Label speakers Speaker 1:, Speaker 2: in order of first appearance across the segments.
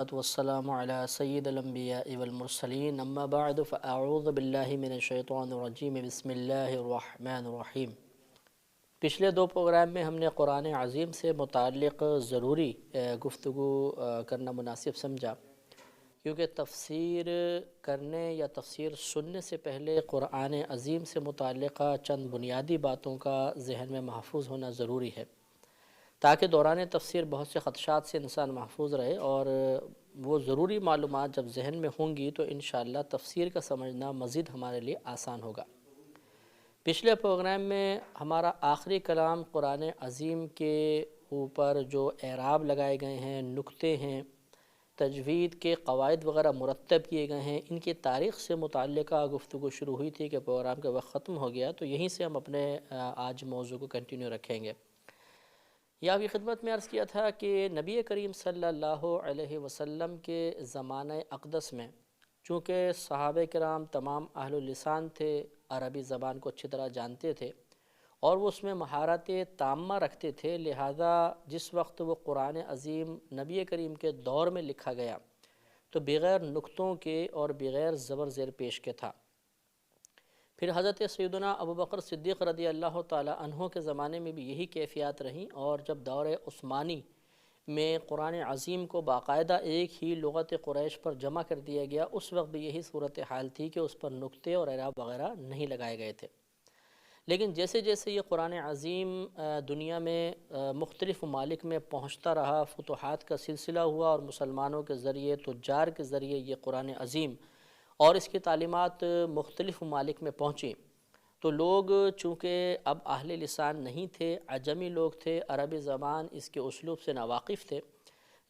Speaker 1: والسلام علی سید الانبیاء والمرسلین اما بعد فاعوذ باللہ من الشیطان الرجیم بسم اللہ الرحمن الرحیم۔ پچھلے دو پروگرام میں ہم نے قرآن عظیم سے متعلق ضروری گفتگو کرنا مناسب سمجھا، کیونکہ تفسیر کرنے یا تفسیر سننے سے پہلے قرآن عظیم سے متعلقہ چند بنیادی باتوں کا ذہن میں محفوظ ہونا ضروری ہے، تاکہ دوران تفسیر بہت سے خدشات سے انسان محفوظ رہے، اور وہ ضروری معلومات جب ذہن میں ہوں گی تو انشاءاللہ تفسیر کا سمجھنا مزید ہمارے لیے آسان ہوگا۔ پچھلے پروگرام میں ہمارا آخری کلام قرآن عظیم کے اوپر جو اعراب لگائے گئے ہیں، نکتے ہیں، تجوید کے قواعد وغیرہ مرتب کیے گئے ہیں، ان کی تاریخ سے متعلقہ گفتگو شروع ہوئی تھی کہ پروگرام کا وقت ختم ہو گیا، تو یہیں سے ہم اپنے آج موضوع کو کنٹینیو رکھیں گے۔ یہ آپ کی خدمت میں عرض کیا تھا کہ نبی کریم صلی اللہ علیہ وسلم کے زمانہ اقدس میں چونکہ صحابہ کرام تمام اہل اللسان تھے، عربی زبان کو اچھی طرح جانتے تھے اور وہ اس میں مہارت تامہ رکھتے تھے، لہذا جس وقت وہ قرآن عظیم نبی کریم کے دور میں لکھا گیا تو بغیر نقطوں کے اور بغیر زبر زیر پیش کے تھا۔ پھر حضرت سیدنا ابوبکر صدیق رضی اللہ تعالی عنہ کے زمانے میں بھی یہی کیفیات رہیں، اور جب دور عثمانی میں قرآن عظیم کو باقاعدہ ایک ہی لغت قریش پر جمع کر دیا گیا، اس وقت بھی یہی صورتحال تھی کہ اس پر نقطے اور اعراب وغیرہ نہیں لگائے گئے تھے۔ لیکن جیسے جیسے یہ قرآن عظیم دنیا میں مختلف ممالک میں پہنچتا رہا، فتوحات کا سلسلہ ہوا اور مسلمانوں کے ذریعے، تجار کے ذریعے یہ قرآن عظیم اور اس کی تعلیمات مختلف ممالک میں پہنچیں، تو لوگ چونکہ اب اہل لسان نہیں تھے، عجمی لوگ تھے، عربی زبان اس کے اسلوب سے ناواقف تھے،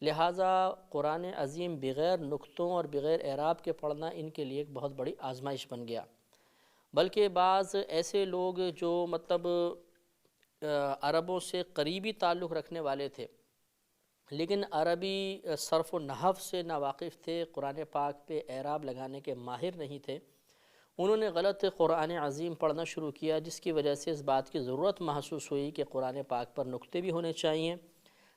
Speaker 1: لہٰذا قرآن عظیم بغیر نقطوں اور بغیر اعراب کے پڑھنا ان کے لیے ایک بہت بڑی آزمائش بن گیا۔ بلکہ بعض ایسے لوگ جو عربوں سے قریبی تعلق رکھنے والے تھے لیکن عربی صرف و نحو سے ناواقف تھے، قرآن پاک پہ اعراب لگانے کے ماہر نہیں تھے، انہوں نے غلط قرآن عظیم پڑھنا شروع کیا، جس کی وجہ سے اس بات کی ضرورت محسوس ہوئی کہ قرآن پاک پر نقطے بھی ہونے چاہیے،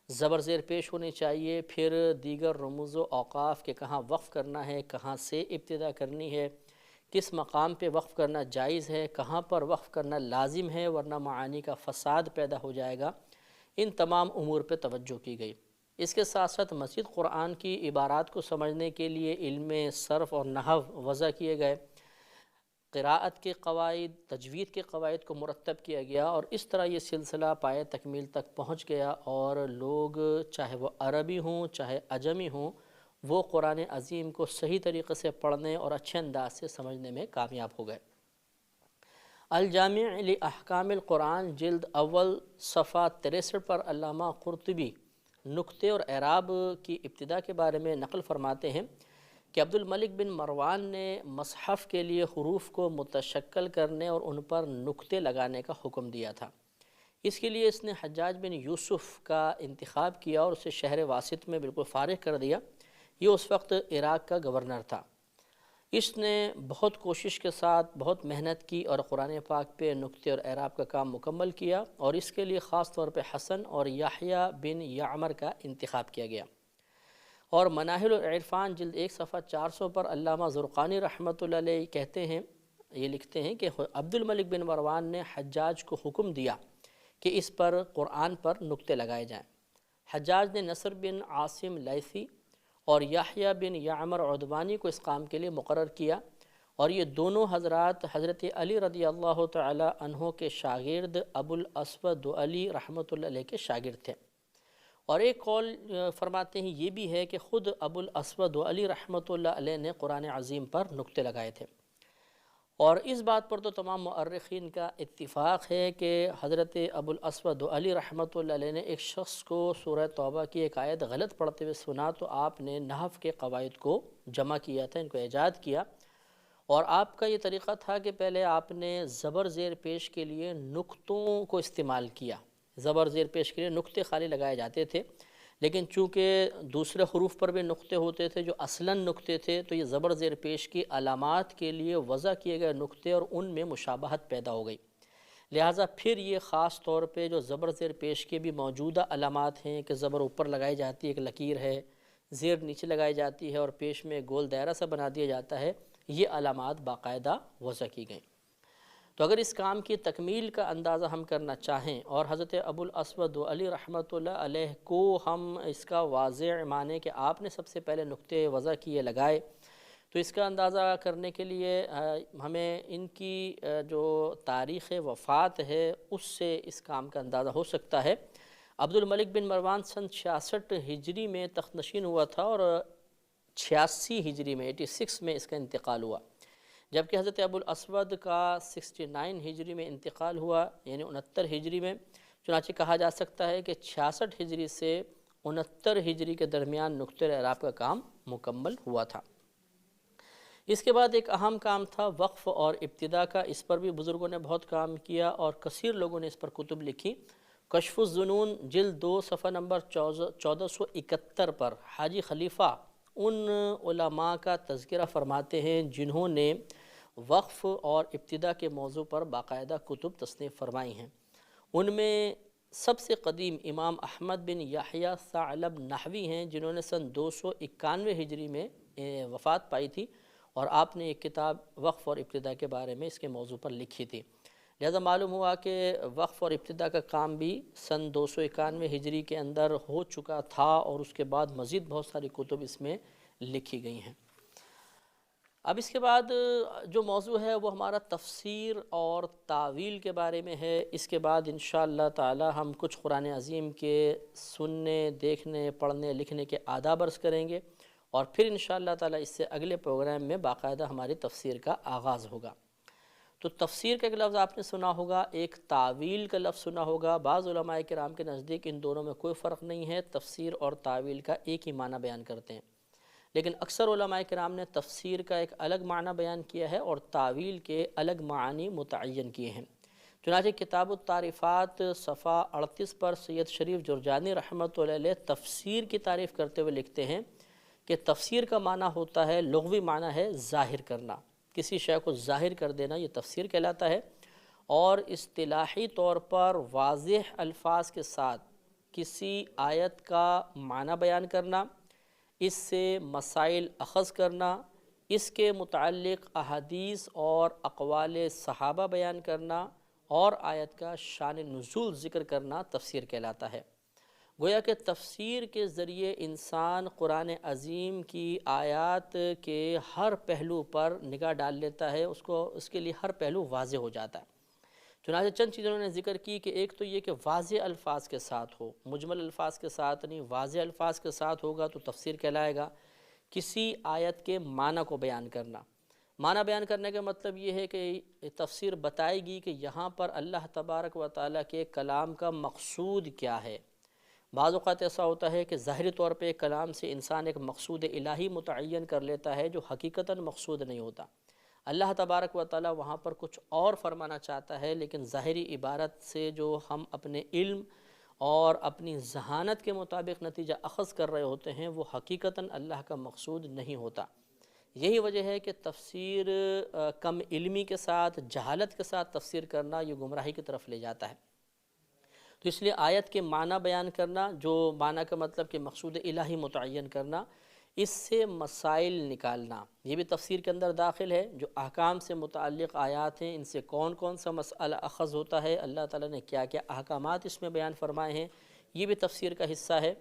Speaker 1: زبر زیر پیش ہونے چاہیے، پھر دیگر رموز و اوقاف کے کہاں وقف کرنا ہے، کہاں سے ابتدا کرنی ہے، کس مقام پہ وقف کرنا جائز ہے، کہاں پر وقف کرنا لازم ہے ورنہ معانی کا فساد پیدا ہو جائے گا، ان تمام امور پہ توجہ کی گئی۔ اس کے ساتھ ساتھ مزید قرآن کی عبارات کو سمجھنے کے لیے علم صرف اور نحو وضع کیے گئے، قراءت کے قواعد، تجوید کے قواعد کو مرتب کیا گیا، اور اس طرح یہ سلسلہ پائے تکمیل تک پہنچ گیا، اور لوگ چاہے وہ عربی ہوں چاہے عجمی ہوں، وہ قرآن عظیم کو صحیح طریقے سے پڑھنے اور اچھے انداز سے سمجھنے میں کامیاب ہو گئے۔ الجامع لاحکام القرآن جلد اول صفحہ 63 پر علامہ قرطبی نقطے اور اعراب کی ابتدا کے بارے میں نقل فرماتے ہیں کہ عبد الملک بن مروان نے مصحف کے لیے حروف کو متشکل کرنے اور ان پر نقطے لگانے کا حکم دیا تھا۔ اس کے لیے اس نے حجاج بن یوسف کا انتخاب کیا اور اسے شہر واسط میں بالکل فارغ کر دیا، یہ اس وقت عراق کا گورنر تھا۔ اس نے بہت کوشش کے ساتھ بہت محنت کی اور قرآن پاک پہ نقطے اور اعراب کا کام مکمل کیا، اور اس کے لیے خاص طور پہ حسن اور یحییٰ بن یعمر کا انتخاب کیا گیا۔ اور مناہل العرفان جلد 1 صفحہ 400 پر علامہ زرقانی رحمۃ اللہ علیہ کہتے ہیں، یہ لکھتے ہیں کہ عبد الملک بن مروان نے حجاج کو حکم دیا کہ اس پر قرآن پر نقطے لگائے جائیں۔ حجاج نے نصر بن عاصم لیثی اور یحییٰ بن یعمر عدوانی کو اس کام کے لیے مقرر کیا، اور یہ دونوں حضرات حضرت علی رضی اللہ تعالی عنہ کے شاگرد ابو الاسود دؤلی رحمۃ اللہ علیہ کے شاگرد تھے۔ اور ایک قول فرماتے ہیں یہ بھی ہے کہ خود ابو الاسود دؤلی رحمۃ اللہ علیہ نے قرآن عظیم پر نقطے لگائے تھے، اور اس بات پر تو تمام مؤرخین کا اتفاق ہے کہ حضرت ابو الاسود دؤلی رحمۃ اللہ علیہ نے ایک شخص کو سورہ توبہ کی ایک آیت غلط پڑھتے ہوئے سنا، تو آپ نے نحو کے قواعد کو جمع کیا تھا، ان کو ایجاد کیا، اور آپ کا یہ طریقہ تھا کہ پہلے آپ نے زبر زیر پیش کے لیے نقطوں کو استعمال کیا، زبر زیر پیش کے لیے نقطے خالی لگائے جاتے تھے، لیکن چونکہ دوسرے حروف پر بھی نقطے ہوتے تھے جو اصلاً نقطے تھے، تو یہ زبر زیر پیش کی علامات کے لیے وضع کیے گئے نقطے اور ان میں مشابہت پیدا ہو گئی، لہٰذا پھر یہ خاص طور پہ جو زبر زیر پیش کے بھی موجودہ علامات ہیں کہ زبر اوپر لگائی جاتی ہے، ایک لکیر ہے، زیر نیچے لگائی جاتی ہے اور پیش میں گول دائرہ سا بنا دیا جاتا ہے، یہ علامات باقاعدہ وضع کی گئیں۔ تو اگر اس کام کی تکمیل کا اندازہ ہم کرنا چاہیں اور حضرت ابو الاسود علی رحمۃ اللہ علیہ کو ہم اس کا واضح مانیں کہ آپ نے سب سے پہلے نقطے وضع کیے لگائے، تو اس کا اندازہ کرنے کے لیے ہمیں ان کی جو تاریخ وفات ہے اس سے اس کام کا اندازہ ہو سکتا ہے۔ عبد الملک بن مروان سن 66 ہجری میں تخت نشین ہوا تھا اور 86 ہجری میں 86 میں اس کا انتقال ہوا، جبکہ حضرت ابو الاسود کا 69 ہجری میں انتقال ہوا، یعنی 69 ہجری میں۔ چنانچہ کہا جا سکتا ہے کہ 66 ہجری سے 69 ہجری کے درمیان نقطۂ اعراب کا کام مکمل ہوا تھا۔ اس کے بعد ایک اہم کام تھا وقف اور ابتدا کا، اس پر بھی بزرگوں نے بہت کام کیا اور کثیر لوگوں نے اس پر کتب لکھی۔ کشف الظنون جلد 2 صفحہ نمبر 1471 پر حاجی خلیفہ ان علماء کا تذکرہ فرماتے ہیں جنہوں نے وقف اور ابتدا کے موضوع پر باقاعدہ کتب تصنیف فرمائی ہیں۔ ان میں سب سے قدیم امام احمد بن یحییٰ ثعلب نحوی ہیں، جنہوں نے سن 291 ہجری میں وفات پائی تھی اور آپ نے ایک کتاب وقف اور ابتدا کے بارے میں اس کے موضوع پر لکھی تھی۔ لہذا معلوم ہوا کہ وقف اور ابتدا کا کام بھی سن 291 ہجری کے اندر ہو چکا تھا اور اس کے بعد مزید بہت ساری کتب اس میں لکھی گئی ہیں۔ اب اس کے بعد جو موضوع ہے وہ ہمارا تفسیر اور تاویل کے بارے میں ہے۔ اس کے بعد انشاءاللہ تعالی ہم کچھ قرآن عظیم کے سننے، دیکھنے، پڑھنے، لکھنے کے آداب عرض کریں گے اور پھر انشاءاللہ تعالی اس سے اگلے پروگرام میں باقاعدہ ہماری تفسیر کا آغاز ہوگا۔ تو تفسیر کا ایک لفظ آپ نے سنا ہوگا، ایک تاویل کا لفظ سنا ہوگا۔ بعض علماء کرام کے نزدیک ان دونوں میں کوئی فرق نہیں ہے، تفسیر اور تاویل کا ایک ہی معنی بیان کرتے ہیں، لیکن اکثر علماء کرام نے تفسیر کا ایک الگ معنی بیان کیا ہے اور تاویل کے الگ معنی متعین کیے ہیں۔ چنانچہ کتاب التعریفات صفحہ 38 پر سید شریف جرجانی رحمۃ اللہ علیہ تفسیر کی تعریف کرتے ہوئے لکھتے ہیں کہ تفسیر کا معنی ہوتا ہے، لغوی معنی ہے ظاہر کرنا، کسی شے کو ظاہر کر دینا، یہ تفسیر کہلاتا ہے، اور اصطلاحی طور پر واضح الفاظ کے ساتھ کسی آیت کا معنی بیان کرنا، اس سے مسائل اخذ کرنا، اس کے متعلق احادیث اور اقوال صحابہ بیان کرنا اور آیت کا شان نزول ذکر کرنا تفسیر کہلاتا ہے۔ گویا کہ تفسیر کے ذریعے انسان قرآن عظیم کی آیات کے ہر پہلو پر نگاہ ڈال لیتا ہے، اس کے لیے ہر پہلو واضح ہو جاتا ہے۔ چنانچہ چند چیزوں نے ذکر کی کہ ایک تو یہ کہ واضح الفاظ کے ساتھ ہو، مجمل الفاظ کے ساتھ نہیں، واضح الفاظ کے ساتھ ہوگا تو تفسیر کہلائے گا۔ کسی آیت کے معنی کو بیان کرنا، معنی بیان کرنے کا مطلب یہ ہے کہ تفسیر بتائے گی کہ یہاں پر اللہ تبارک و تعالیٰ کے کلام کا مقصود کیا ہے۔ بعض اوقات ایسا ہوتا ہے کہ ظاہری طور پہ کلام سے انسان ایک مقصود الہی متعین کر لیتا ہے جو حقیقتاً مقصود نہیں ہوتا۔ اللہ تبارک و تعالیٰ وہاں پر کچھ اور فرمانا چاہتا ہے، لیکن ظاہری عبارت سے جو ہم اپنے علم اور اپنی ذہانت کے مطابق نتیجہ اخذ کر رہے ہوتے ہیں وہ حقیقتاً اللہ کا مقصود نہیں ہوتا۔ یہی وجہ ہے کہ تفسیر کم علمی کے ساتھ، جہالت کے ساتھ تفسیر کرنا یہ گمراہی کی طرف لے جاتا ہے۔ تو اس لیے آیت کے معنی بیان کرنا، جو معنی کا مطلب کہ مقصود الہی متعین کرنا، اس سے مسائل نکالنا، یہ بھی تفسیر کے اندر داخل ہے۔ جو احکام سے متعلق آیات ہیں ان سے کون کون سا مسئلہ اخذ ہوتا ہے، اللہ تعالیٰ نے کیا کیا احکامات اس میں بیان فرمائے ہیں، یہ بھی تفسیر کا حصہ ہے۔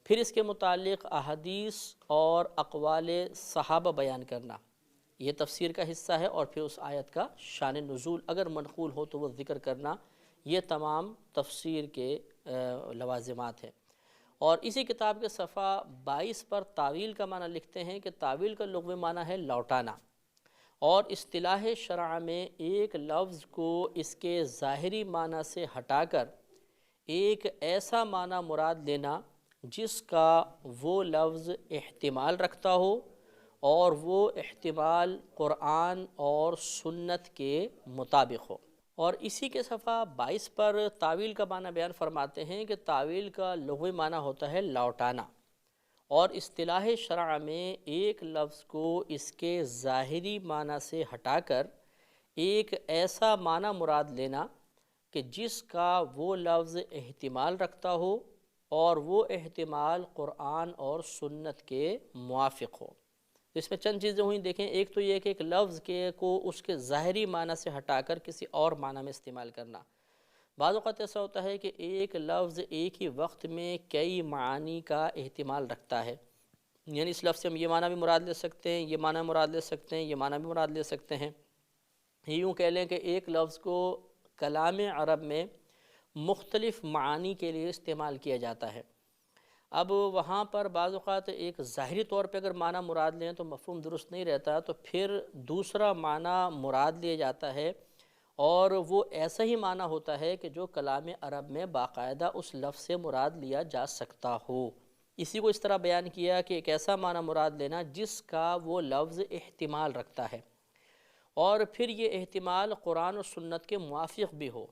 Speaker 1: پھر اس کے متعلق احادیث اور اقوال صحابہ بیان کرنا، یہ تفسیر کا حصہ ہے، اور پھر اس آیت کا شان نزول اگر منقول ہو تو وہ ذکر کرنا، یہ تمام تفسیر کے لوازمات ہیں۔ اور اسی کتاب کے صفحہ 22 پر تاویل کا معنی لکھتے ہیں کہ تاویل کا لغوی معنی ہے لوٹانا، اور اصطلاح شرع میں ایک لفظ کو اس کے ظاہری معنی سے ہٹا کر ایک ایسا معنی مراد لینا جس کا وہ لفظ احتمال رکھتا ہو اور وہ احتمال قرآن اور سنت کے مطابق ہو۔ اور اسی کے صفحہ 22 پر تاویل کا معنی بیان فرماتے ہیں کہ تاویل کا لغوی معنی ہوتا ہے لوٹانا، اور اصطلاح شرع میں ایک لفظ کو اس کے ظاہری معنی سے ہٹا کر ایک ایسا معنی مراد لینا کہ جس کا وہ لفظ احتمال رکھتا ہو اور وہ احتمال قرآن اور سنت کے موافق ہو۔ اس میں چند چیزیں ہوئیں، دیکھیں، ایک تو یہ کہ ایک لفظ کو اس کے ظاہری معنی سے ہٹا کر کسی اور معنی میں استعمال کرنا۔ بعض اوقات ایسا ہوتا ہے کہ ایک لفظ ایک ہی وقت میں کئی معانی کا احتمال رکھتا ہے، یعنی اس لفظ سے ہم یہ معنی بھی مراد لے سکتے ہیں، یہ معنی مراد لے سکتے ہیں، یہ معنی بھی مراد لے سکتے ہیں۔ یوں کہہ لیں کہ ایک لفظ کو کلام عرب میں مختلف معانی کے لیے استعمال کیا جاتا ہے۔ اب وہاں پر بعض اوقات ایک ظاہری طور پہ اگر معنی مراد لیں تو مفہوم درست نہیں رہتا، تو پھر دوسرا معنی مراد لیا جاتا ہے، اور وہ ایسا ہی معنی ہوتا ہے کہ جو کلام عرب میں باقاعدہ اس لفظ سے مراد لیا جا سکتا ہو۔ اسی کو اس طرح بیان کیا کہ ایک ایسا معنی مراد لینا جس کا وہ لفظ احتمال رکھتا ہے، اور پھر یہ احتمال قرآن و سنت کے موافق بھی ہو،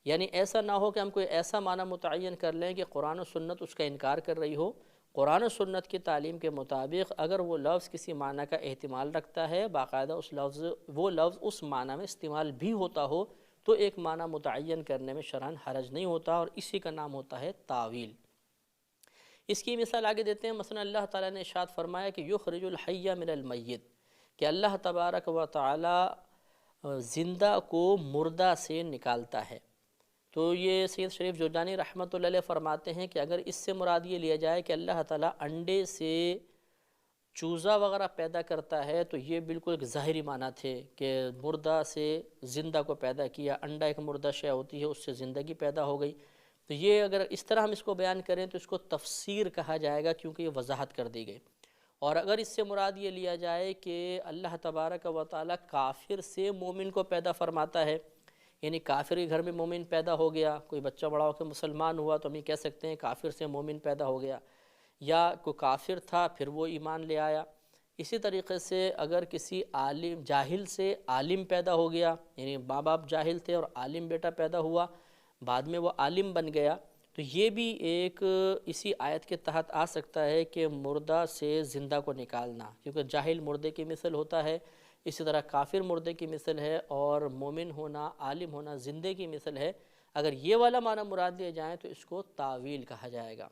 Speaker 1: یعنی ایسا نہ ہو کہ ہم کوئی ایسا معنی متعین کر لیں کہ قرآن و سنت اس کا انکار کر رہی ہو۔ قرآن و سنت کی تعلیم کے مطابق اگر وہ لفظ کسی معنی کا احتمال رکھتا ہے، باقاعدہ وہ لفظ اس معنی میں استعمال بھی ہوتا ہو، تو ایک معنی متعین کرنے میں شرعاً حرج نہیں ہوتا، اور اسی کا نام ہوتا ہے تاویل۔ اس کی مثال آگے دیتے ہیں، مثلا اللہ تعالیٰ نے ارشاد فرمایا کہ یخرج الحی من المیت، کہ اللہ تبارک و تعالیٰ زندہ کو مردہ سے نکالتا ہے۔ تو یہ سید شریف جرجانی رحمۃ اللہ علیہ فرماتے ہیں کہ اگر اس سے مراد یہ لیا جائے کہ اللہ تعالیٰ انڈے سے چوزا وغیرہ پیدا کرتا ہے، تو یہ بالکل ایک ظاہری معنی تھے کہ مردہ سے زندہ کو پیدا کیا، انڈا ایک مردہ شے ہوتی ہے، اس سے زندگی پیدا ہو گئی۔ تو یہ اگر اس طرح ہم اس کو بیان کریں تو اس کو تفسیر کہا جائے گا، کیونکہ یہ وضاحت کر دی گئی۔ اور اگر اس سے مراد یہ لیا جائے کہ اللہ تبارک و تعالیٰ کافر سے مومن کو پیدا فرماتا ہے، یعنی کافر کے گھر میں مومن پیدا ہو گیا، کوئی بچہ بڑا ہو کے مسلمان ہوا تو ہم یہ کہہ سکتے ہیں کافر سے مومن پیدا ہو گیا، یا کوئی کافر تھا پھر وہ ایمان لے آیا۔ اسی طریقے سے اگر کسی عالم جاہل سے عالم پیدا ہو گیا، یعنی ماں باپ جاہل تھے اور عالم بیٹا پیدا ہوا، بعد میں وہ عالم بن گیا، تو یہ بھی ایک اسی آیت کے تحت آ سکتا ہے کہ مردہ سے زندہ کو نکالنا، کیونکہ جاہل مردے کی مثل ہوتا ہے، اسی طرح کافر مردے کی مثل ہے، اور مومن ہونا، عالم ہونا زندے کی مثل ہے۔ اگر یہ والا معنی مراد لیے جائیں تو اس کو تاویل کہا جائے گا۔